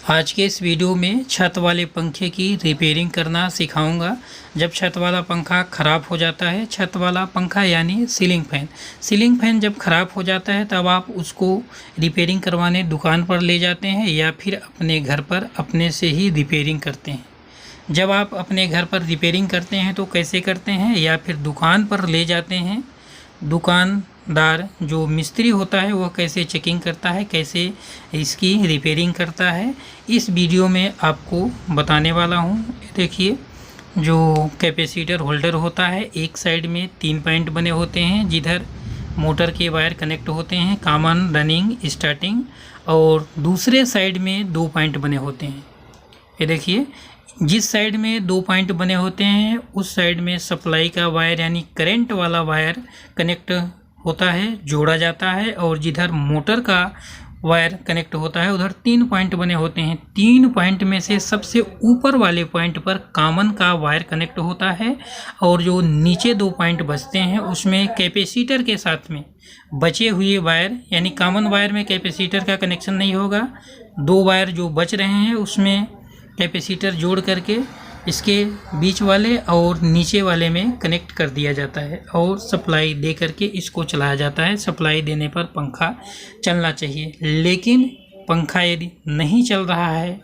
आज के इस वीडियो में छत वाले पंखे की रिपेयरिंग करना सिखाऊंगा। जब छत वाला पंखा ख़राब हो जाता है, छत वाला पंखा यानी सीलिंग फैन जब ख़राब हो जाता है तब आप उसको रिपेयरिंग करवाने दुकान पर ले जाते हैं या फिर अपने घर पर अपने से ही रिपेयरिंग करते हैं। जब आप अपने घर पर रिपेयरिंग करते हैं तो कैसे करते हैं, या फिर दुकान पर ले जाते हैं, दुकानदार जो मिस्त्री होता है वह कैसे चेकिंग करता है, कैसे इसकी रिपेयरिंग करता है, इस वीडियो में आपको बताने वाला हूं। देखिए, जो कैपेसिटर होल्डर होता है, एक साइड में 3 पॉइंट बने होते हैं जिधर मोटर के वायर कनेक्ट होते हैं, कॉमन, रनिंग, स्टार्टिंग, और दूसरे साइड में 2 पॉइंट बने होते हैं। ये देखिए, जिस साइड में 2 पॉइंट बने होते हैं उस साइड में सप्लाई का वायर यानी करंट वाला वायर कनेक्ट होता है, जोड़ा जाता है, और जिधर मोटर का वायर कनेक्ट होता है उधर 3 पॉइंट बने होते हैं। 3 पॉइंट में से सबसे ऊपर वाले पॉइंट पर कॉमन का वायर कनेक्ट होता है, और जो नीचे 2 पॉइंट बचते हैं उसमें कैपेसिटर के साथ में बचे हुए वायर यानी कॉमन वायर में कैपेसिटर का कनेक्शन नहीं होगा। 2 वायर जो बच रहे हैं उसमें कैपेसिटर जोड़ करके इसके बीच वाले और नीचे वाले में कनेक्ट कर दिया जाता है और सप्लाई दे करके इसको चलाया जाता है। सप्लाई देने पर पंखा चलना चाहिए, लेकिन पंखा यदि नहीं चल रहा है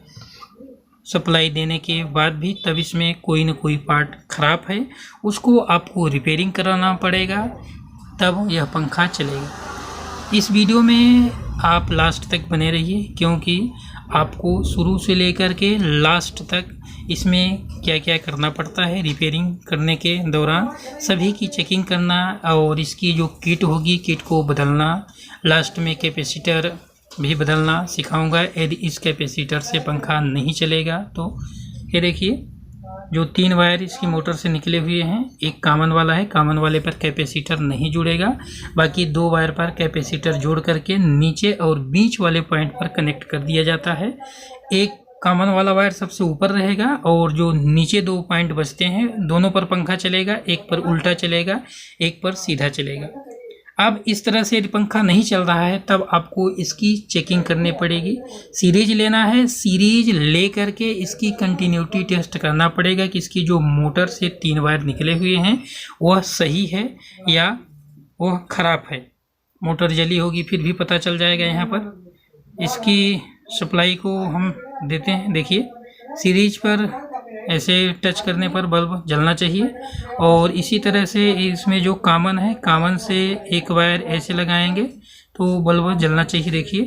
सप्लाई देने के बाद भी, तब इसमें कोई न कोई पार्ट ख़राब है, उसको आपको रिपेयरिंग कराना पड़ेगा, तब यह पंखा चलेगा। इस वीडियो में आप लास्ट तक बने रहिए, क्योंकि आपको शुरू से लेकर के लास्ट तक इसमें क्या क्या करना पड़ता है रिपेयरिंग करने के दौरान, सभी की चेकिंग करना, और इसकी जो किट होगी किट को बदलना, लास्ट में कैपेसिटर भी बदलना सिखाऊंगा यदि इस कैपेसिटर से पंखा नहीं चलेगा तो। ये देखिए, जो 3 वायर इसकी मोटर से निकले हुए हैं, एक कॉमन वाला है, कॉमन वाले पर कैपेसिटर नहीं जुड़ेगा, बाकी 2 वायर पर कैपेसिटर जोड़ करके नीचे और बीच वाले पॉइंट पर कनेक्ट कर दिया जाता है। एक कॉमन वाला वायर सबसे ऊपर रहेगा और जो नीचे 2 पॉइंट बचते हैं दोनों पर पंखा चलेगा, एक पर उल्टा चलेगा, एक पर सीधा चलेगा। अब इस तरह से यदि पंखा नहीं चल रहा है तब आपको इसकी चेकिंग करनी पड़ेगी। सीरीज लेना है, सीरीज ले करके इसकी कंटिन्यूटी टेस्ट करना पड़ेगा कि इसकी जो मोटर से 3 वायर निकले हुए हैं वह सही है या वह ख़राब है। मोटर जली होगी फिर भी पता चल जाएगा। यहाँ पर इसकी सप्लाई को हम देते हैं। देखिए, सीरीज पर ऐसे टच करने पर बल्ब जलना चाहिए, और इसी तरह से इसमें जो कॉमन है, कॉमन से एक वायर ऐसे लगाएंगे तो बल्ब जलना चाहिए। देखिए,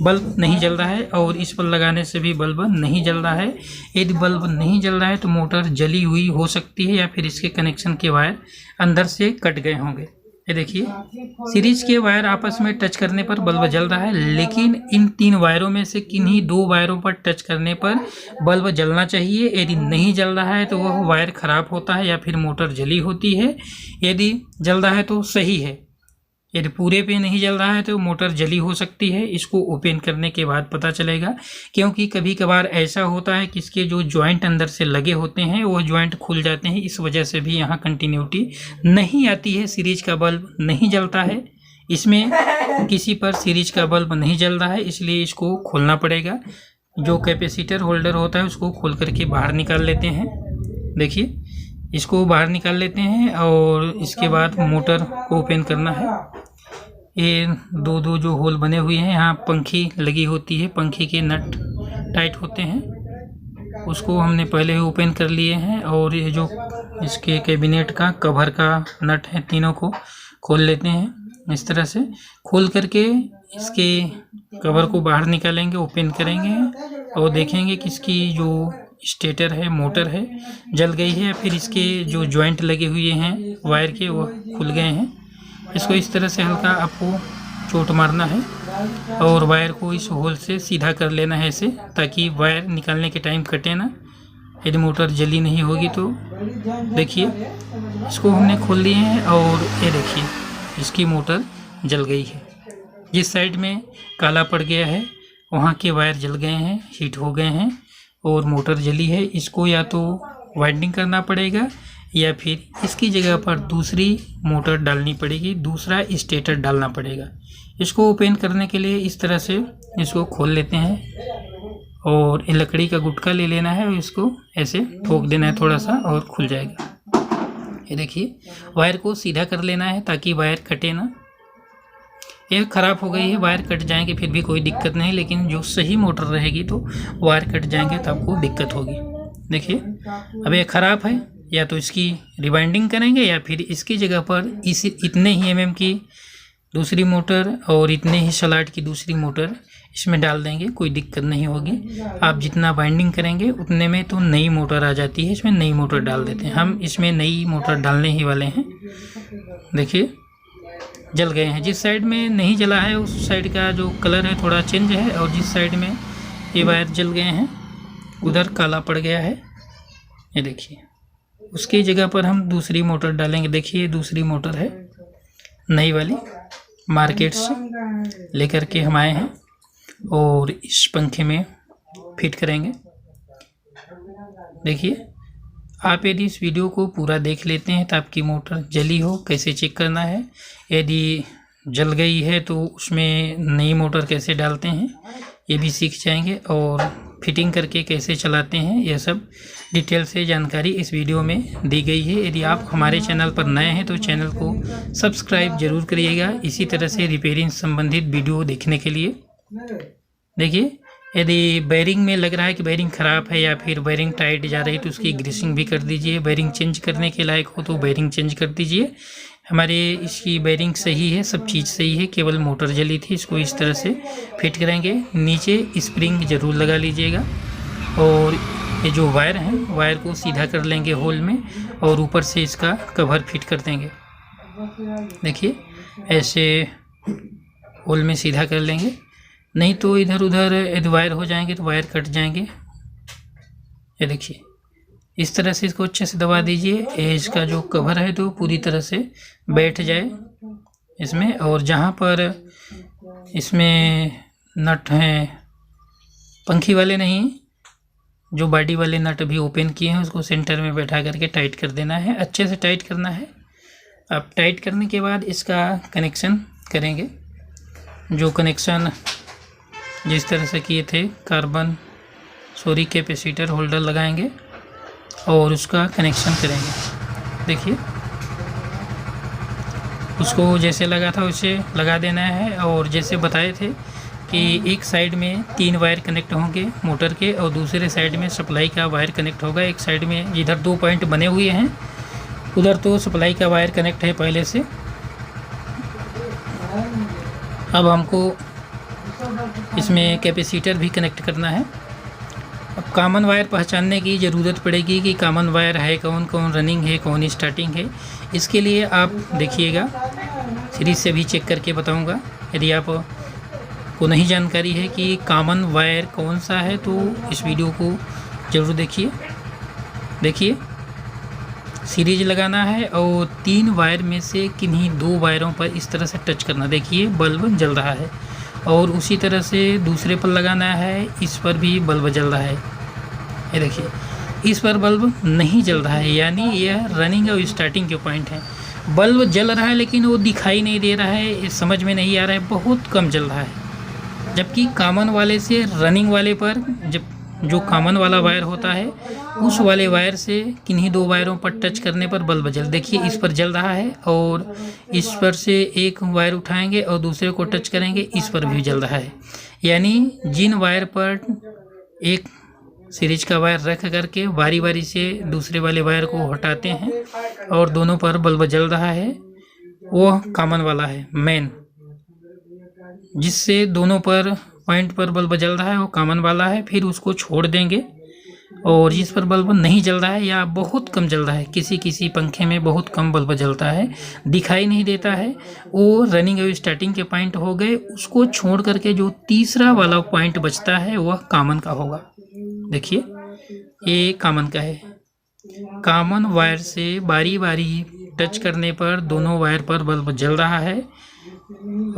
बल्ब नहीं जल रहा है, और इस पर लगाने से भी बल्ब नहीं जल रहा है। यदि बल्ब नहीं जल रहा है तो मोटर जली हुई हो सकती है या फिर इसके कनेक्शन के वायर अंदर से कट गए होंगे। ये देखिए, सीरीज के वायर आपस में टच करने पर बल्ब जल रहा है, लेकिन इन 3 वायरों में से किन्हीं 2 वायरों पर टच करने पर बल्ब जलना चाहिए। यदि नहीं जल रहा है तो वह वायर ख़राब होता है या फिर मोटर जली होती है। यदि जल रहा है तो सही है, यदि पूरे पे नहीं जल रहा है तो मोटर जली हो सकती है। इसको ओपन करने के बाद पता चलेगा, क्योंकि कभी कभार ऐसा होता है कि इसके जो जॉइंट अंदर से लगे होते हैं वो जॉइंट खुल जाते हैं, इस वजह से भी यहाँ कंटिन्यूटी नहीं आती है, सीरीज का बल्ब नहीं जलता है। इसमें किसी पर सीरीज का बल्ब नहीं जल रहा है, इसलिए इसको खोलना पड़ेगा। जो कैपेसिटर होल्डर होता है उसको खोल करके बाहर निकाल लेते हैं। देखिए, इसको बाहर निकाल लेते हैं और इसके बाद मोटर को ओपन करना है। ये 2 जो होल बने हुए हैं, यहाँ पंखी लगी होती है, पंखी के नट टाइट होते हैं, उसको हमने पहले ही ओपन कर लिए हैं। और ये जो इसके कैबिनेट का कवर का नट है, तीनों को खोल लेते हैं। इस तरह से खोल करके इसके कवर को बाहर निकालेंगे, ओपन करेंगे और देखेंगे कि इसकी जो स्टेटर है, मोटर है, जल गई है या फिर इसके जो जॉइंट लगे हुए हैं वायर के वो खुल गए हैं। इसको इस तरह से हल्का आपको चोट मारना है और वायर को इस होल से सीधा कर लेना है ऐसे, ताकि वायर निकालने के टाइम कटे ना। यदि मोटर जली नहीं होगी तो देखिए, इसको हमने खोल लिए हैं और ये देखिए इसकी मोटर जल गई है। जिस साइड में काला पड़ गया है वहाँ के वायर जल गए हैं, हीट हो गए हैं और मोटर जली है। इसको या तो वाइंडिंग करना पड़ेगा या फिर इसकी जगह पर दूसरी मोटर डालनी पड़ेगी, दूसरा स्टेटर डालना पड़ेगा। इसको ओपन करने के लिए इस तरह से इसको खोल लेते हैं और ये लकड़ी का गुटका ले लेना है और इसको ऐसे ठोक देना है थोड़ा सा और खुल जाएगा। ये देखिए, वायर को सीधा कर लेना है ताकि वायर कटे ना। ये ख़राब हो गई है, वायर कट जाएंगे फिर भी कोई दिक्कत नहीं, लेकिन जो सही मोटर रहेगी तो वायर कट जाएंगे तो आपको दिक्कत होगी। देखिए, अब ये ख़राब है, या तो इसकी रिवाइंडिंग करेंगे या फिर इसकी जगह पर इतने ही mm की दूसरी मोटर और इतने ही स्लॉट की दूसरी मोटर इसमें डाल देंगे, कोई दिक्कत नहीं होगी। आप जितना बाइंडिंग करेंगे उतने में तो नई मोटर आ जाती है, इसमें नई मोटर डाल देते हैं। हम इसमें नई मोटर डालने ही वाले हैं। देखिए, जल गए हैं। जिस साइड में नहीं जला है उस साइड का जो कलर है थोड़ा चेंज है, और जिस साइड में ये वायर जल गए हैं उधर काला पड़ गया है। ये देखिए, उसकी जगह पर हम दूसरी मोटर डालेंगे। देखिए, दूसरी मोटर है नई वाली, मार्केट से लेकर के हम आए हैं और इस पंखे में फिट करेंगे। देखिए, आप यदि इस वीडियो को पूरा देख लेते हैं तो आपकी मोटर जली हो कैसे चेक करना है, यदि जल गई है तो उसमें नई मोटर कैसे डालते हैं ये भी सीख जाएंगे, और फिटिंग करके कैसे चलाते हैं यह सब डिटेल से जानकारी इस वीडियो में दी गई है। यदि आप हमारे चैनल पर नए हैं तो चैनल को सब्सक्राइब जरूर करिएगा इसी तरह से रिपेयरिंग संबंधित वीडियो देखने के लिए। देखिए, यदि बेयरिंग में लग रहा है कि बेयरिंग ख़राब है या फिर बेयरिंग टाइट जा रही है तो उसकी ग्रीसिंग भी कर दीजिए। बेयरिंग चेंज करने के लायक हो तो बेयरिंग चेंज कर दीजिए। हमारे इसकी बेयरिंग सही है, सब चीज़ सही है, केवल मोटर जली थी। इसको इस तरह से फिट करेंगे। नीचे स्प्रिंग ज़रूर लगा लीजिएगा, और ये जो वायर है वायर को सीधा कर लेंगे होल में, और ऊपर से इसका कवर फिट कर देंगे। देखिए, ऐसे होल में सीधा कर लेंगे, नहीं तो इधर उधर यदि वायर हो जाएंगे तो वायर कट जाएंगे। ये देखिए, इस तरह से इसको अच्छे से दबा दीजिए। इसका जो कवर है तो पूरी तरह से बैठ जाए इसमें, और जहाँ पर इसमें नट हैं पंखी वाले नहीं, जो बॉडी वाले नट अभी ओपन किए हैं उसको सेंटर में बैठा करके टाइट कर देना है। अच्छे से टाइट करना है। अब टाइट करने के बाद इसका कनेक्शन करेंगे। जो कनेक्शन जिस तरह से किए थे, कैपेसिटर होल्डर लगाएंगे और उसका कनेक्शन करेंगे। देखिए, उसको जैसे लगा था वैसे लगा देना है, और जैसे बताए थे कि एक साइड में 3 वायर कनेक्ट होंगे मोटर के और दूसरे साइड में सप्लाई का वायर कनेक्ट होगा। एक साइड में जिधर 2 पॉइंट बने हुए हैं उधर तो सप्लाई का वायर कनेक्ट है पहले से। अब हमको इसमें कैपेसिटर भी कनेक्ट करना है। अब कॉमन वायर पहचानने की ज़रूरत पड़ेगी कि कॉमन वायर है कौन कौन रनिंग है कौन स्टार्टिंग है। इसके लिए आप देखिएगा, सीरीज से भी चेक करके बताऊंगा। यदि आप को नहीं जानकारी है कि कॉमन वायर कौन सा है तो इस वीडियो को ज़रूर देखिए। देखिए, सीरीज लगाना है और 3 वायर में से किन्हीं 2 वायरों पर इस तरह से टच करना। देखिए, बल्ब जल रहा है, और उसी तरह से दूसरे पर लगाना है, इस पर भी बल्ब जल रहा है। ये देखिए, इस पर बल्ब नहीं जल रहा है, यानी यह रनिंग और स्टार्टिंग के पॉइंट हैं। बल्ब जल रहा है लेकिन वो दिखाई नहीं दे रहा है, ये समझ में नहीं आ रहा है, बहुत कम जल रहा है। जबकि कॉमन वाले से रनिंग वाले पर जब जो कॉमन वाला वायर होता है उस वाले वायर से किन्हीं 2 वायरों पर टच करने पर बल्ब जल, देखिए इस पर जल रहा है, और इस पर से एक वायर उठाएंगे और दूसरे को टच करेंगे, इस पर भी जल रहा है। यानी जिन वायर पर एक सीरीज का वायर रख करके बारी बारी से दूसरे वाले वायर को हटाते हैं और दोनों पर बल्ब जल रहा है, वो कॉमन वाला है मेन। जिससे दोनों पर पॉइंट पर बल्ब जल रहा है वो कॉमन वाला है। फिर उसको छोड़ देंगे, और जिस पर बल्ब नहीं जल रहा है या बहुत कम जल रहा है, किसी किसी पंखे में बहुत कम बल्ब जलता है, दिखाई नहीं देता है, वो रनिंग और स्टार्टिंग के पॉइंट हो गए। उसको छोड़ करके जो तीसरा वाला पॉइंट बचता है वह कॉमन का होगा। देखिए, ये कॉमन का है। कॉमन वायर से बारी बारी टच करने पर दोनों वायर पर बल्ब जल रहा है,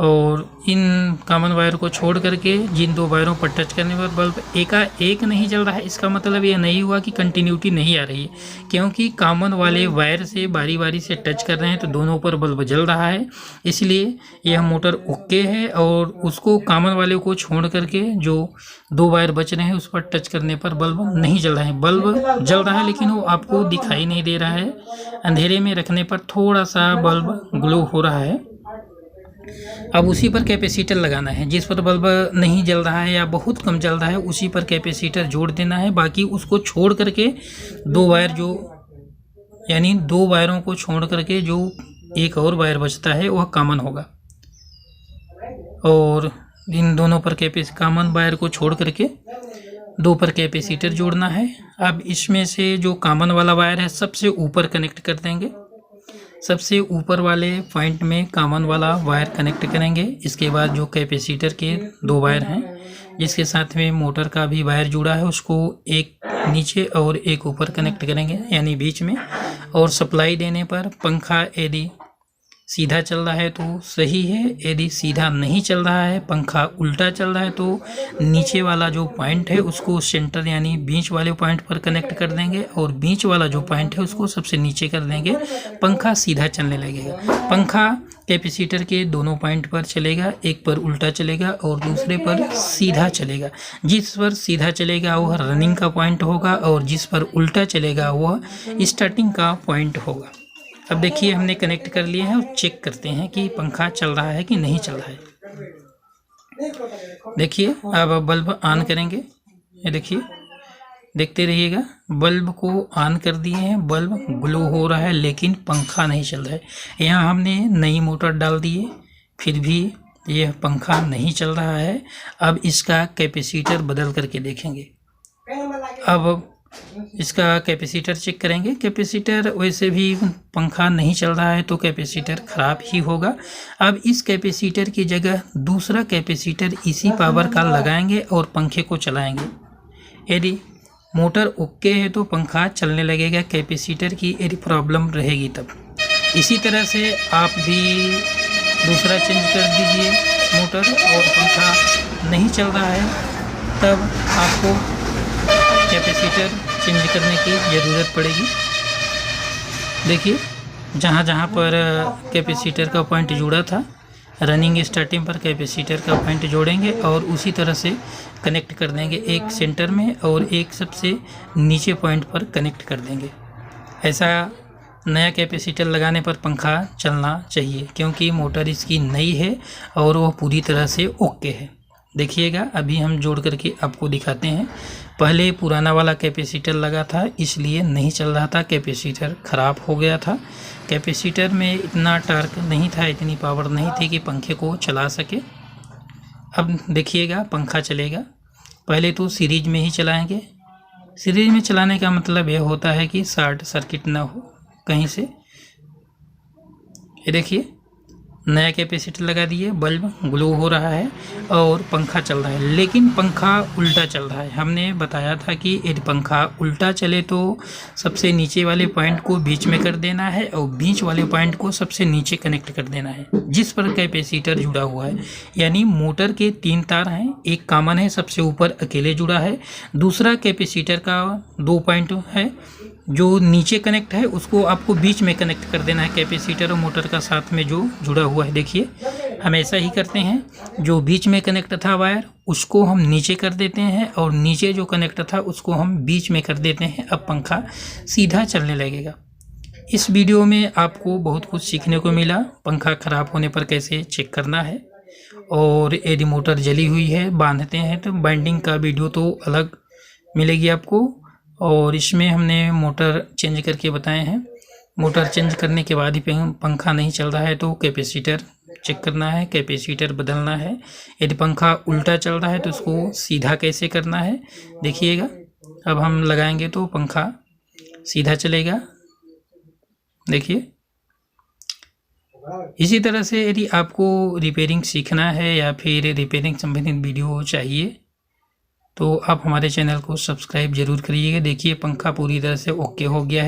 और इन कॉमन वायर को छोड़ करके जिन 2 वायरों पर टच करने पर बल्ब एकाएक नहीं जल रहा है, इसका मतलब यह नहीं हुआ कि कंटिन्यूटी नहीं आ रही है, क्योंकि कॉमन वाले वायर से बारी बारी से टच कर रहे हैं तो दोनों पर बल्ब जल रहा है। इसलिए यह मोटर ओके है और उसको कॉमन वाले को छोड़ करके जो 2 वायर बच रहे हैं उस पर टच करने पर बल्ब नहीं जल रहा है। बल्ब जल रहा है लेकिन वो आपको दिखाई नहीं दे रहा है। अंधेरे में रखने पर थोड़ा सा बल्ब ग्लो हो रहा है। अब उसी पर कैपेसिटर लगाना है। जिस पर बल्ब नहीं जल रहा है या बहुत कम जल रहा है उसी पर कैपेसिटर जोड़ देना है। बाकी उसको छोड़ करके 2 वायर यानी 2 वायरों को छोड़ करके जो एक और वायर बचता है वह कॉमन होगा और इन दोनों पर कॉमन वायर को छोड़ करके 2 पर कैपेसिटर जोड़ना है। अब इसमें से जो कॉमन वाला वायर है सबसे ऊपर कनेक्ट कर देंगे। सबसे ऊपर वाले पॉइंट में कॉमन वाला वायर कनेक्ट करेंगे। इसके बाद जो कैपेसिटर के 2 वायर हैं जिसके साथ में मोटर का भी वायर जुड़ा है उसको एक नीचे और एक ऊपर कनेक्ट करेंगे यानी बीच में। और सप्लाई देने पर पंखा यदि सीधा चल रहा है तो सही है, यदि सीधा नहीं चल रहा है पंखा उल्टा चल रहा है तो नीचे वाला जो पॉइंट है उसको सेंटर यानी बीच वाले पॉइंट पर कनेक्ट कर देंगे और बीच वाला जो पॉइंट है उसको सबसे नीचे कर देंगे। पंखा सीधा चलने लगेगा। पंखा कैपेसिटर के दोनों पॉइंट पर चलेगा, एक पर उल्टा चलेगा और दूसरे पर सीधा चलेगा। जिस पर सीधा चलेगा वह रनिंग का पॉइंट होगा और जिस पर उल्टा चलेगा वह स्टार्टिंग का पॉइंट होगा। अब देखिए हमने कनेक्ट कर लिए हैं और चेक करते हैं कि पंखा चल रहा है कि नहीं चल रहा है। देखिए अब बल्ब ऑन करेंगे। ये देखिए, देखते रहिएगा। बल्ब को ऑन कर दिए हैं, बल्ब ग्लो हो रहा है लेकिन पंखा नहीं चल रहा है। यहाँ हमने नई मोटर डाल दी है फिर भी यह पंखा नहीं चल रहा है। अब इसका कैपेसिटर बदल करके देखेंगे। अब इसका कैपेसिटर चेक करेंगे। कैपेसिटर वैसे भी पंखा नहीं चल रहा है तो कैपेसिटर ख़राब ही होगा। अब इस कैपेसिटर की जगह दूसरा कैपेसिटर इसी पावर का लगाएंगे और पंखे को चलाएंगे। यदि मोटर ओके है तो पंखा चलने लगेगा। कैपेसिटर की यदि प्रॉब्लम रहेगी तब। इसी तरह से आप भी दूसरा चेंज कर दीजिए मोटर और पंखा नहीं चल रहा है तब आपको कैपेसिटर चेंज करने की ज़रूरत पड़ेगी। देखिए जहाँ जहाँ पर कैपेसिटर का पॉइंट जुड़ा था रनिंग स्टार्टिंग पर कैपेसिटर का पॉइंट जोड़ेंगे और उसी तरह से कनेक्ट कर देंगे। एक सेंटर में और एक सबसे नीचे पॉइंट पर कनेक्ट कर देंगे। ऐसा नया कैपेसिटर लगाने पर पंखा चलना चाहिए क्योंकि मोटर इसकी नई है और वह पूरी तरह से ओके है। देखिएगा अभी हम जोड़ करके आपको दिखाते हैं। पहले पुराना वाला कैपेसिटर लगा था इसलिए नहीं चल रहा था, कैपेसिटर ख़राब हो गया था। कैपेसिटर में इतना टार्क नहीं था, इतनी पावर नहीं थी कि पंखे को चला सके। अब देखिएगा पंखा चलेगा। पहले तो सीरीज में ही चलाएंगे। सीरीज में चलाने का मतलब यह होता है कि शॉर्ट सर्किट ना हो कहीं से। ये देखिए नया कैपेसिटर लगा दिए, बल्ब ग्लो हो रहा है और पंखा चल रहा है लेकिन पंखा उल्टा चल रहा है। हमने बताया था कि यदि पंखा उल्टा चले तो सबसे नीचे वाले पॉइंट को बीच में कर देना है और बीच वाले पॉइंट को सबसे नीचे कनेक्ट कर देना है जिस पर कैपेसिटर जुड़ा हुआ है। यानी मोटर के 3 तार हैं, एक कॉमन है सबसे ऊपर अकेले जुड़ा है, दूसरा कैपेसिटर का 2 पॉइंट है जो नीचे कनेक्ट है उसको आपको बीच में कनेक्ट कर देना है कैपेसिटर और मोटर का साथ में जो जुड़ा हुआ है। देखिए हम ऐसा ही करते हैं, जो बीच में कनेक्ट था वायर उसको हम नीचे कर देते हैं और नीचे जो कनेक्ट था उसको हम बीच में कर देते हैं। अब पंखा सीधा चलने लगेगा। इस वीडियो में आपको बहुत कुछ सीखने को मिला। पंखा ख़राब होने पर कैसे चेक करना है और यदि मोटर जली हुई है बांधते हैं तो बाइंडिंग का वीडियो तो अलग मिलेगी आपको। और इसमें हमने मोटर चेंज करके बताए हैं। मोटर चेंज करने के बाद ही पंखा नहीं चल रहा है तो कैपेसिटर चेक करना है, कैपेसिटर बदलना है। यदि पंखा उल्टा चल रहा है तो उसको सीधा कैसे करना है देखिएगा। अब हम लगाएंगे तो पंखा सीधा चलेगा। देखिए इसी तरह से यदि आपको रिपेयरिंग सीखना है या फिर रिपेयरिंग संबंधित वीडियो चाहिए तो आप हमारे चैनल को सब्सक्राइब जरूर करिएगा। देखिए पंखा पूरी तरह से ओके हो गया है।